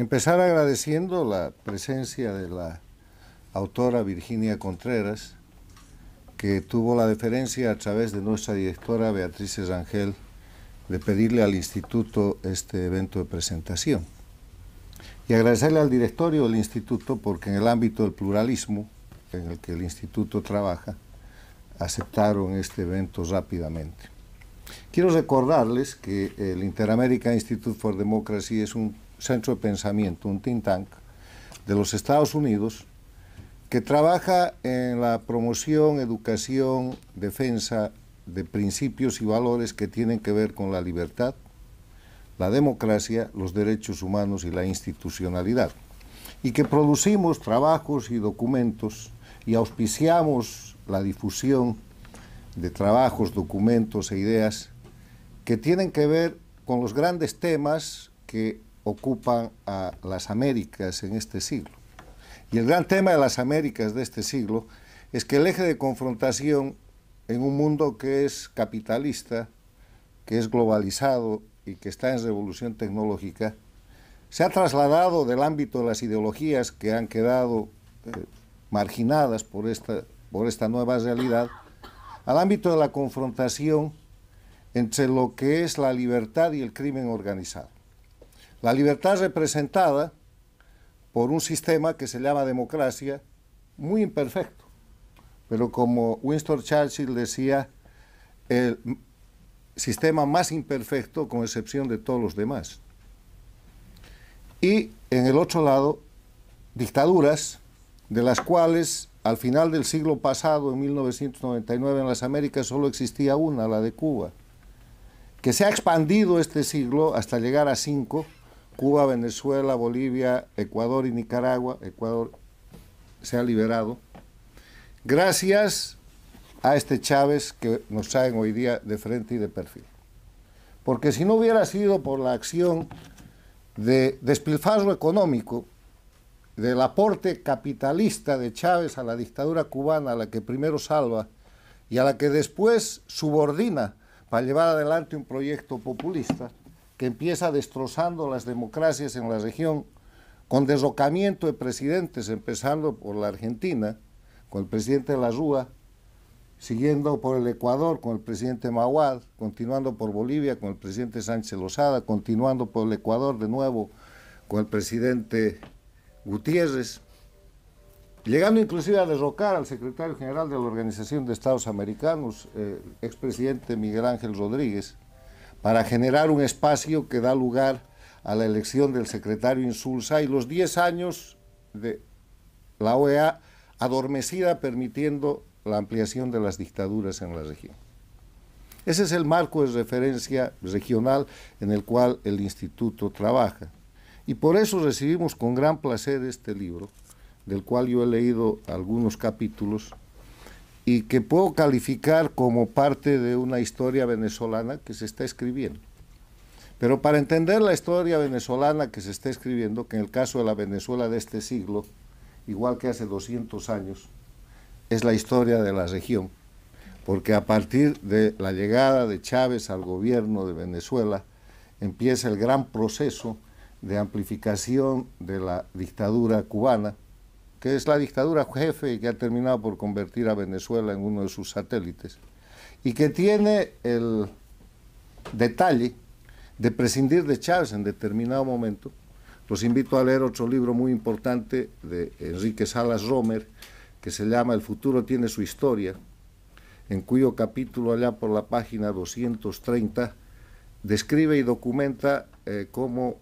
Empezar agradeciendo la presencia de la autora Virginia Contreras, que tuvo la deferencia a través de nuestra directora Beatriz Rangel de pedirle al Instituto este evento de presentación. Y agradecerle al directorio del Instituto porque en el ámbito del pluralismo en el que el Instituto trabaja, aceptaron este evento rápidamente. Quiero recordarles que el Inter-American Institute for Democracy es un centro de pensamiento, un think tank de los Estados Unidos que trabaja en la promoción, educación, defensa de principios y valores que tienen que ver con la libertad, la democracia, los derechos humanos y la institucionalidad. Y que producimos trabajos y documentos y auspiciamos la difusión de trabajos, documentos e ideas que tienen que ver con los grandes temas que ocupan a las Américas en este siglo. Y el gran tema de las Américas de este siglo es que el eje de confrontación en un mundo que es capitalista, que es globalizado y que está en revolución tecnológica, se ha trasladado del ámbito de las ideologías que han quedado marginadas por esta nueva realidad al ámbito de la confrontación entre lo que es la libertad y el crimen organizado. La libertad representada por un sistema que se llama democracia, muy imperfecto, pero como Winston Churchill decía, el sistema más imperfecto con excepción de todos los demás. Y en el otro lado, dictaduras, de las cuales al final del siglo pasado, en 1999, en las Américas solo existía una, la de Cuba, que se ha expandido este siglo hasta llegar a 5, Cuba, Venezuela, Bolivia, Ecuador y Nicaragua. Ecuador se ha liberado, gracias a este Chávez que nos traen hoy día de frente y de perfil. Porque si no hubiera sido por la acción de despilfarro económico, del aporte capitalista de Chávez a la dictadura cubana, a la que primero salva y a la que después subordina para llevar adelante un proyecto populista que empieza destrozando las democracias en la región con derrocamiento de presidentes, empezando por la Argentina, con el presidente de la Rúa, siguiendo por el Ecuador con el presidente Mahuad, continuando por Bolivia con el presidente Sánchez Lozada, continuando por el Ecuador de nuevo con el presidente Gutiérrez, llegando inclusive a derrocar al secretario general de la Organización de Estados Americanos, expresidente Miguel Ángel Rodríguez, para generar un espacio que da lugar a la elección del secretario Insulza y los 10 años de la OEA adormecida permitiendo la ampliación de las dictaduras en la región. Ese es el marco de referencia regional en el cual el Instituto trabaja. Y por eso recibimos con gran placer este libro, del cual yo he leído algunos capítulos, y que puedo calificar como parte de una historia venezolana que se está escribiendo. Pero para entender la historia venezolana que se está escribiendo, que en el caso de la Venezuela de este siglo, igual que hace 200 años, es la historia de la región, porque a partir de la llegada de Chávez al gobierno de Venezuela, empieza el gran proceso de amplificación de la dictadura cubana, que es la dictadura jefe y que ha terminado por convertir a Venezuela en uno de sus satélites, y que tiene el detalle de prescindir de Chávez en determinado momento. Los invito a leer otro libro muy importante de Enrique Salas Romer, que se llama El futuro tiene su historia, en cuyo capítulo, allá por la página 230, describe y documenta cómo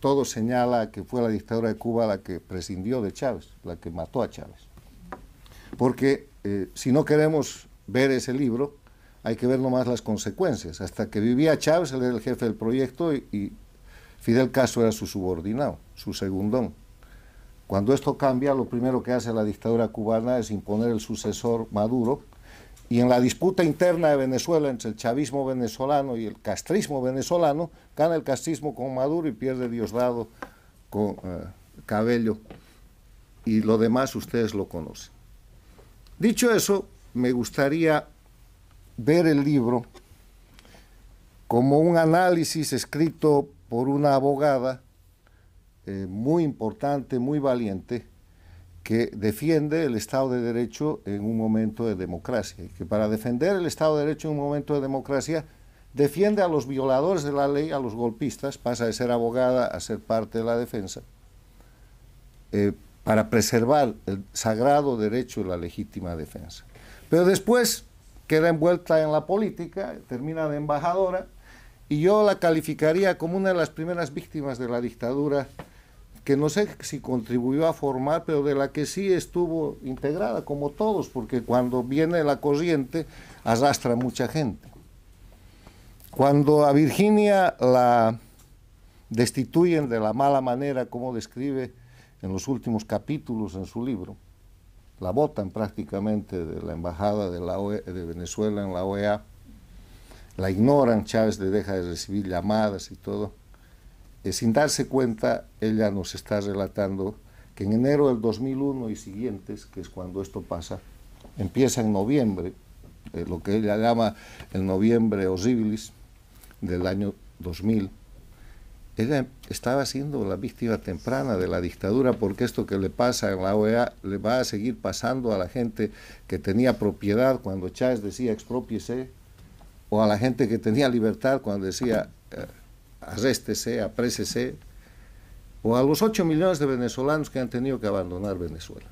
todo señala que fue la dictadura de Cuba la que prescindió de Chávez, la que mató a Chávez. Porque si no queremos ver ese libro, hay que ver nomás las consecuencias. Hasta que vivía Chávez, él era el jefe del proyecto y Fidel Castro era su subordinado, su segundón. Cuando esto cambia, lo primero que hace la dictadura cubana es imponer el sucesor Maduro, y en la disputa interna de Venezuela entre el chavismo venezolano y el castrismo venezolano, gana el castrismo con Maduro y pierde Diosdado con Cabello, y lo demás ustedes lo conocen. Dicho eso, me gustaría ver el libro como un análisis escrito por una abogada muy importante, muy valiente, que defiende el Estado de Derecho en un momento de democracia, y que para defender el Estado de Derecho en un momento de democracia defiende a los violadores de la ley, a los golpistas, pasa de ser abogada a ser parte de la defensa, para preservar el sagrado derecho de la legítima defensa. Pero después queda envuelta en la política, termina de embajadora, y yo la calificaría como una de las primeras víctimas de la dictadura, que no sé si contribuyó a formar, pero de la que sí estuvo integrada, como todos, porque cuando viene la corriente arrastra a mucha gente. Cuando a Virginia la destituyen de la mala manera, como describe en los últimos capítulos en su libro, la botan prácticamente de la embajada de Venezuela en la OEA, la ignoran, Chávez le deja de recibir llamadas y todo. Sin darse cuenta, ella nos está relatando que en enero del 2001 y siguientes, que es cuando esto pasa, empieza en noviembre, lo que ella llama el noviembre horribilis del año 2000, ella estaba siendo la víctima temprana de la dictadura, porque esto que le pasa en la OEA le va a seguir pasando a la gente que tenía propiedad cuando Chávez decía exprópiese, o a la gente que tenía libertad cuando decía arréstese, aprésese, o a los 8 millones de venezolanos que han tenido que abandonar Venezuela,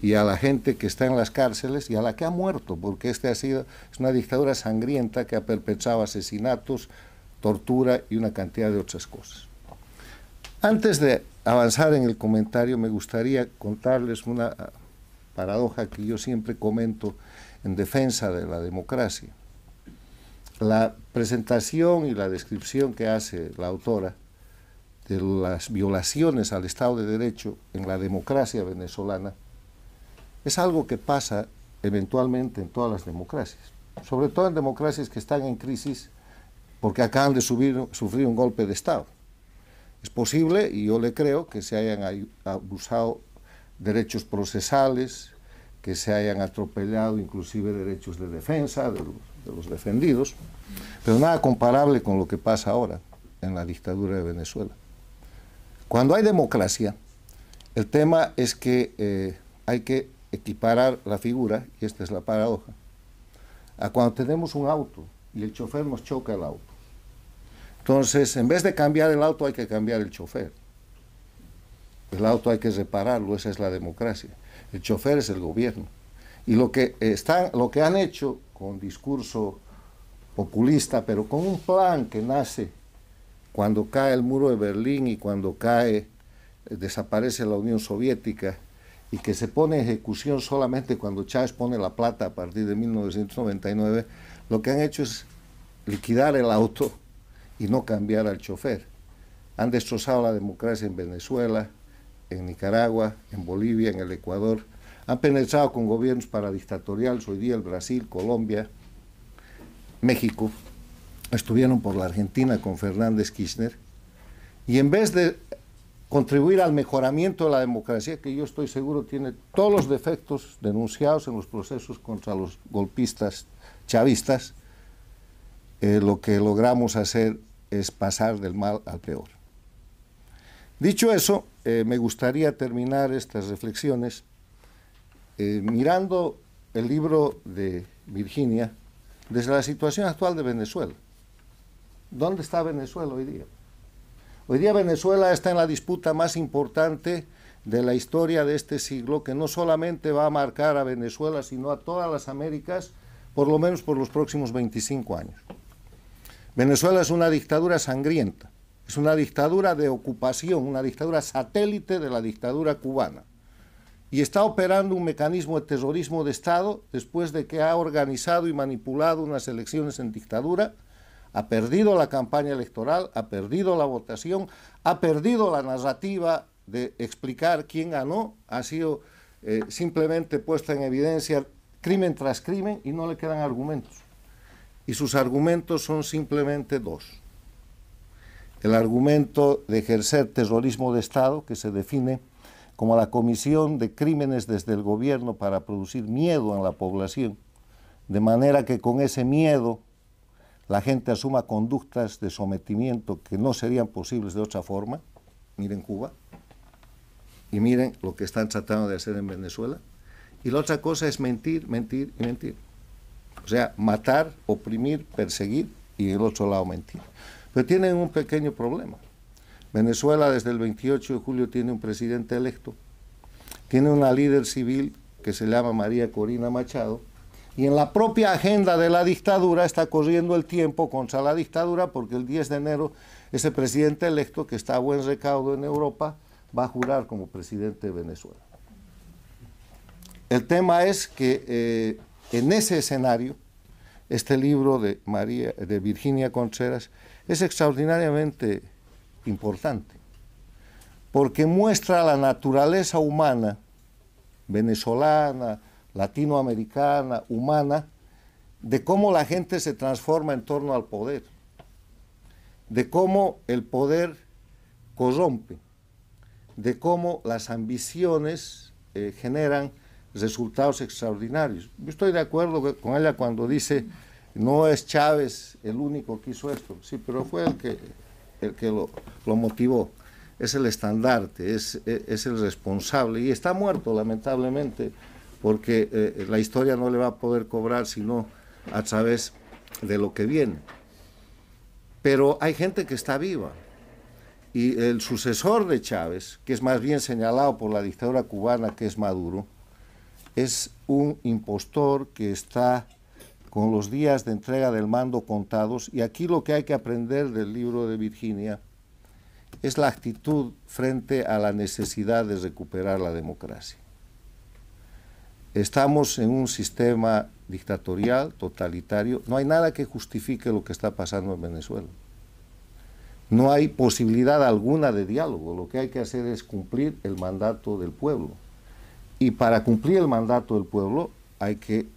y a la gente que está en las cárceles y a la que ha muerto, porque es una dictadura sangrienta que ha perpetrado asesinatos, tortura y una cantidad de otras cosas. Antes de avanzar en el comentario, me gustaría contarles una paradoja que yo siempre comento en defensa de la democracia. La presentación y la descripción que hace la autora de las violaciones al Estado de Derecho en la democracia venezolana es algo que pasa eventualmente en todas las democracias, sobre todo en democracias que están en crisis porque acaban de sufrir un golpe de Estado. Es posible, y yo le creo, que se hayan abusado derechos procesales, que se hayan atropellado inclusive derechos de defensa de los defendidos, pero nada comparable con lo que pasa ahora en la dictadura de Venezuela. Cuando hay democracia, el tema es que hay que equiparar la figura, y esta es la paradoja, a cuando tenemos un auto y el chofer nos choca el auto. Entonces, en vez de cambiar el auto, hay que cambiar el chofer. El auto hay que repararlo, esa es la democracia. El chofer es el gobierno. Y lo que han hecho con discurso populista, pero con un plan que nace cuando cae el muro de Berlín y cuando desaparece la Unión Soviética, y que se pone en ejecución solamente cuando Chávez pone la plata a partir de 1999, lo que han hecho es liquidar el auto y no cambiar al chofer. Han destrozado la democracia en Venezuela, en Nicaragua, en Bolivia, en el Ecuador. Han penetrado con gobiernos paradictatoriales, hoy día el Brasil, Colombia, México. Estuvieron por la Argentina con Fernández Kirchner. Y en vez de contribuir al mejoramiento de la democracia, que yo estoy seguro tiene todos los defectos denunciados en los procesos contra los golpistas chavistas, lo que logramos hacer es pasar del mal al peor. Dicho eso, me gustaría terminar estas reflexiones mirando el libro de Virginia desde la situación actual de Venezuela. ¿Dónde está Venezuela hoy día? Hoy día Venezuela está en la disputa más importante de la historia de este siglo, que no solamente va a marcar a Venezuela, sino a todas las Américas, por lo menos por los próximos 25 años. Venezuela es una dictadura sangrienta, es una dictadura de ocupación, una dictadura satélite de la dictadura cubana, y está operando un mecanismo de terrorismo de Estado después de que ha organizado y manipulado unas elecciones en dictadura, ha perdido la campaña electoral, ha perdido la votación, ha perdido la narrativa de explicar quién ganó, ha sido simplemente puesta en evidencia crimen tras crimen y no le quedan argumentos. Y sus argumentos son simplemente dos. El argumento de ejercer terrorismo de Estado, que se define como la comisión de crímenes desde el gobierno para producir miedo en la población, de manera que con ese miedo la gente asuma conductas de sometimiento que no serían posibles de otra forma. miren Cuba, y miren lo que están tratando de hacer en Venezuela. Y la otra cosa es mentir, mentir y mentir. O sea, matar, oprimir, perseguir y en el otro lado mentir. Pero tienen un pequeño problema. Venezuela desde el 28 de julio tiene un presidente electo, tiene una líder civil que se llama María Corina Machado, y en la propia agenda de la dictadura está corriendo el tiempo contra la dictadura porque el 10 de enero ese presidente electo, que está a buen recaudo en Europa, va a jurar como presidente de Venezuela. El tema es que en ese escenario, este libro de Virginia Contreras es extraordinariamente importante, porque muestra la naturaleza humana, venezolana, latinoamericana, humana, de cómo la gente se transforma en torno al poder, de cómo el poder corrompe, de cómo las ambiciones generan resultados extraordinarios. Yo estoy de acuerdo con ella cuando dice, no es Chávez el único que hizo esto, sí, pero fue el que lo motivó, es el estandarte, es el responsable, y está muerto lamentablemente, porque la historia no le va a poder cobrar sino a través de lo que viene. Pero hay gente que está viva, y el sucesor de Chávez, que es más bien señalado por la dictadura cubana, que es Maduro, es un impostor que está con los días de entrega del mando contados, y aquí lo que hay que aprender del libro de Virginia es la actitud frente a la necesidad de recuperar la democracia. Estamos en un sistema dictatorial, totalitario, no hay nada que justifique lo que está pasando en Venezuela. No hay posibilidad alguna de diálogo, lo que hay que hacer es cumplir el mandato del pueblo. Y para cumplir el mandato del pueblo hay que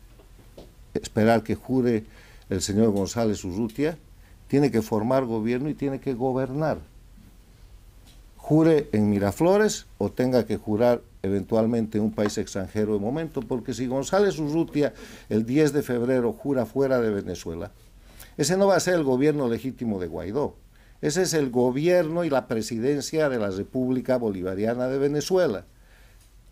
esperar que jure el señor González Urrutia, tiene que formar gobierno y tiene que gobernar. Jure en Miraflores o tenga que jurar eventualmente en un país extranjero de momento, porque si González Urrutia el 10 de febrero jura fuera de Venezuela, ese no va a ser el gobierno legítimo de Guaidó, ese es el gobierno y la presidencia de la República Bolivariana de Venezuela,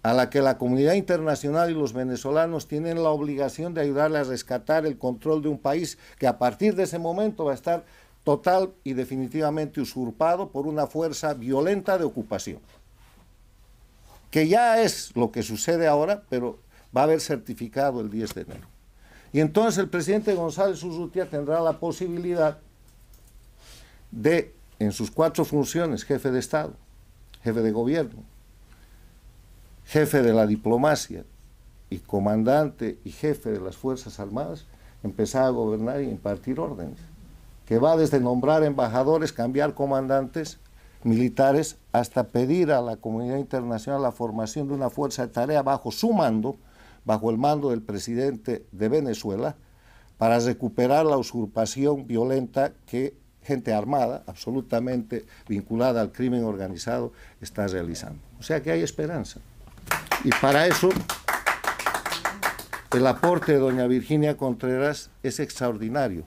a la que la comunidad internacional y los venezolanos tienen la obligación de ayudarle a rescatar el control de un país que a partir de ese momento va a estar total y definitivamente usurpado por una fuerza violenta de ocupación, que ya es lo que sucede ahora, pero va a haber certificado el 10 de enero. Y entonces el presidente González Urrutia tendrá la posibilidad de, en sus 4 funciones, jefe de Estado, jefe de gobierno, jefe de la diplomacia y comandante y jefe de las Fuerzas Armadas, empezar a gobernar y impartir órdenes, que va desde nombrar embajadores, cambiar comandantes militares, hasta pedir a la comunidad internacional la formación de una fuerza de tarea bajo su mando, bajo el mando del presidente de Venezuela, para recuperar la usurpación violenta que gente armada, absolutamente vinculada al crimen organizado, está realizando. O sea que hay esperanza. Y para eso, el aporte de doña Virginia Contreras es extraordinario,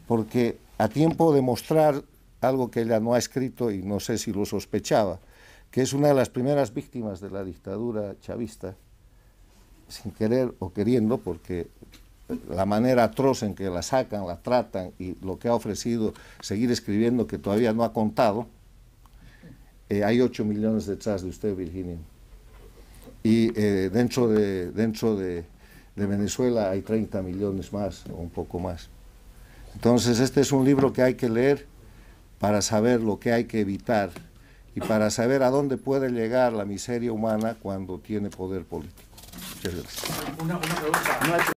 porque a tiempo de mostrar algo que ella no ha escrito y no sé si lo sospechaba, que es una de las primeras víctimas de la dictadura chavista, sin querer o queriendo, porque la manera atroz en que la sacan, la tratan y lo que ha ofrecido seguir escribiendo que todavía no ha contado, hay 8 millones detrás de usted, Virginia. Y dentro de Venezuela hay 30 millones más o un poco más. Entonces este es un libro que hay que leer para saber lo que hay que evitar y para saber a dónde puede llegar la miseria humana cuando tiene poder político. Muchas gracias. Una pregunta.